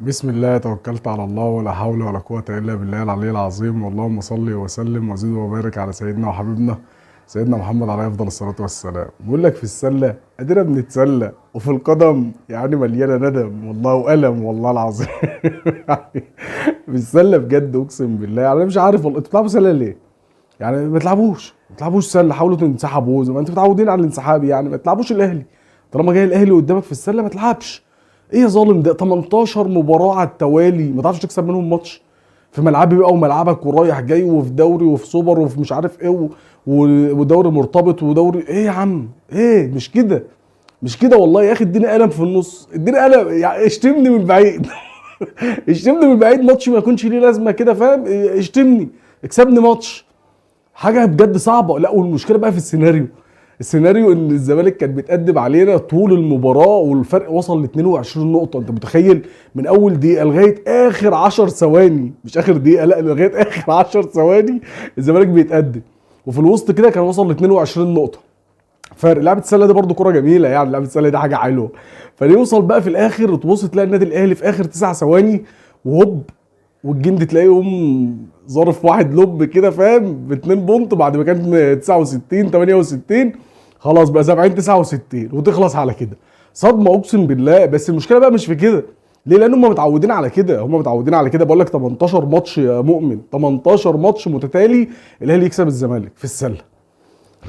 بسم الله توكلت على الله ولا حول ولا قوة إلا بالله العلي العظيم. اللهم صل وسلم وزد وبارك على سيدنا وحبيبنا سيدنا محمد عليه أفضل الصلاة والسلام. بقول لك في السلة أدينا بنتسلى، وفي القدم يعني مليانة ندم والله وألم والله العظيم. يعني في السلة بجد أقسم بالله، يعني أنا مش عارف والله أنتوا بتلعبوا سلة ليه؟ يعني ما تلعبوش سلة، حاولوا تنسحبوا زي ما أنتوا متعودين على الانسحاب، يعني ما تلعبوش الأهلي. طالما جاي الأهلي قدامك في السلة ما تلعبش. ايه يا ظالم؟ ده 18 مباراة على التوالي ما تعرفش تكسب منهم ماتش في ملعبي بقى وملعبك ورايح جاي وفي دوري وفي سوبر وفي مش عارف ايه ودوري مرتبط ودوري ايه يا عم؟ ايه مش كده والله يا اخي. اديني قلم في النص، اديني قلم يعني اشتمني من بعيد. اشتمني من بعيد، ماتش ما يكونش ليه لازمه كده، فاهم؟ اشتمني، اكسبني ماتش. حاجه بجد صعبه. لا والمشكله بقى في السيناريو ان الزمالك كان بيتقدم علينا طول المباراه والفرق وصل ل 22 نقطه. انت متخيل؟ من اول دقيقه لغايه اخر 10 ثواني، مش اخر دقيقه، لا لغايه اخر 10 ثواني الزمالك بيتقدم، وفي الوسط كده كان وصل ل 22 نقطه فرق. لعبه السله دي برضو كره جميله، يعني لعبه السله دي حاجه حلوه. فيوصل بقى في الاخر تبص تلاقي النادي الاهلي في اخر 9 ثواني وهوب، والجندي تلاقيه يقوم ظرف واحد لوب كده، فاهم؟ باتنين بونت بعد ما كانت 69 68، خلاص بقى 70 69 وتخلص على كده. صدمه اقسم بالله. بس المشكله بقى مش في كده. ليه؟ لان هم متعودين على كده، بقول لك 18 ماتش يا مؤمن، 18 ماتش متتالي الاهلي يكسب الزمالك في السله.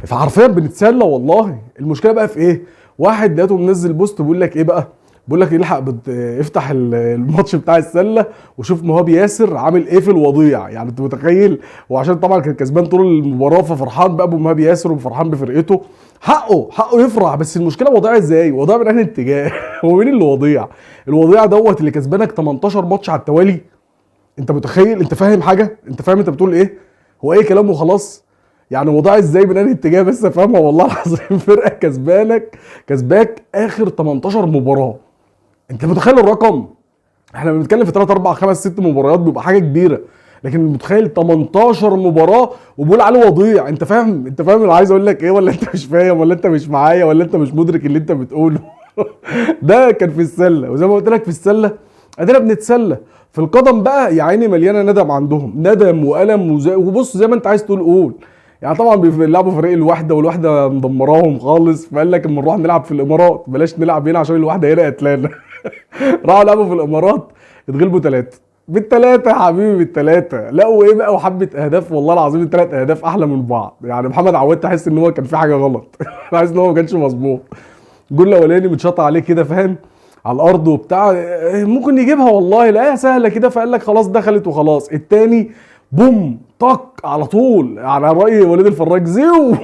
فحرفيا بنتسلى والله. المشكله بقى في ايه؟ واحد لقيته منزل بوست بيقول لك ايه بقى؟ بيقول لك الحق افتح الماتش بتاع السله وشوف مهاب ياسر عامل ايه في الوضيع. يعني انت متخيل؟ وعشان طبعا كان كسبان طول المباراه ففرحان بقى بمهاب ياسر وفرحان بفرقته. حقه يفرح. بس المشكله وضيع ازاي؟ وضيع من انهي اتجاه؟ هو مين اللي وضيع؟ الوضيع دوت اللي كسبانك 18 ماتش على التوالي. انت متخيل؟ انت فاهم حاجه؟ انت فاهم انت بتقول ايه؟ هو اي كلام وخلاص. يعني وضع ازاي من انهي اتجاه بس افهمها والله العظيم. فرقه كسباك اخر 18 مباراه. انت متخيل الرقم؟ احنا بنتكلم في 3 4 5 6 مباريات بيبقى حاجه كبيره، لكن متخيل 18 مباراه وبقول عليه وضيع. انت فاهم؟ انا عايز اقول لك ايه؟ ولا انت مش فاهم؟ ولا انت مش معايا؟ ولا انت مش مدرك اللي انت بتقوله؟ ده كان في السله، وزي ما قلت لك في السله ادينا بنتسلى. في القدم بقى يا عيني مليانه ندم عندهم، ندم والم وبص زي ما انت عايز تقول قول. يعني طبعا بيلعبوا فريق الوحده والوحده مدمراهم خالص، فقال لك اما نروح نلعب في الامارات بلاش نلعب هنا عشان الوحده هنا قتلانا. راحوا لعبوا في الامارات، اتغلبوا ثلاثه بالثلاثه يا حبيبي، بالثلاثه. لقوا ايه بقى؟ وحبه اهداف والله العظيم الثلاث اهداف احلى من بعض. يعني محمد عواد تحس ان هو كان في حاجه غلط. تحس ان هو ما كانش مظبوط. الجول الاولاني متشاط عليه كده، فاهم؟ على الارض وبتاع، ممكن يجيبها والله، لا سهله كده، فقال لك خلاص دخلت وخلاص. التاني بوم طق على طول، على راي وليد الفراج زيو.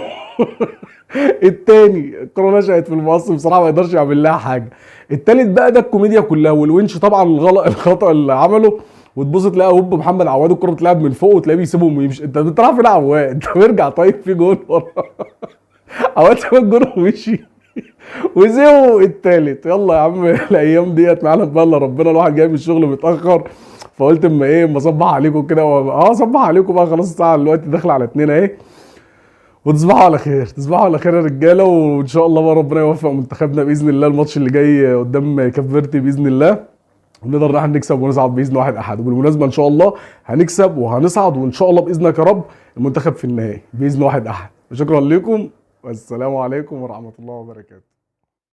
التاني الكوره نشأت في المقص بصراحه، ما يقدرش يعمل لها حاجه. التالت بقى ده الكوميديا كلها، والونش طبعا الخطا اللي عمله. وتبص تلاقي هوب محمد عواد الكره تلعب من فوق وتلاقيه بيسيبهم ويمشي. انت بتلعب فين يا عواد؟ انت بيرجع طيب في جول ورا. عواد ساب الجول ومشي. وزيو التالت. يلا يا عم، الايام ديت معانا بقى الا ربنا. الواحد جاي من الشغل متاخر، فقلت اما ايه، اما اصبح عليكم كده اصبح عليكم بقى. خلاص الساعه دلوقتي داخله على 2 اهي. وتصبحوا على خير، تصبحوا على خير يا رجاله. وان شاء الله بقى ربنا يوفق منتخبنا باذن الله. الماتش اللي جاي قدام كاب فيردي باذن الله ونقدر نحن نكسب ونصعد باذن واحد احد. وبالمناسبه ان شاء الله هنكسب وهنصعد، وان شاء الله باذنك يا رب المنتخب في النهائي باذن واحد احد. شكرا لكم والسلام عليكم ورحمه الله وبركاته.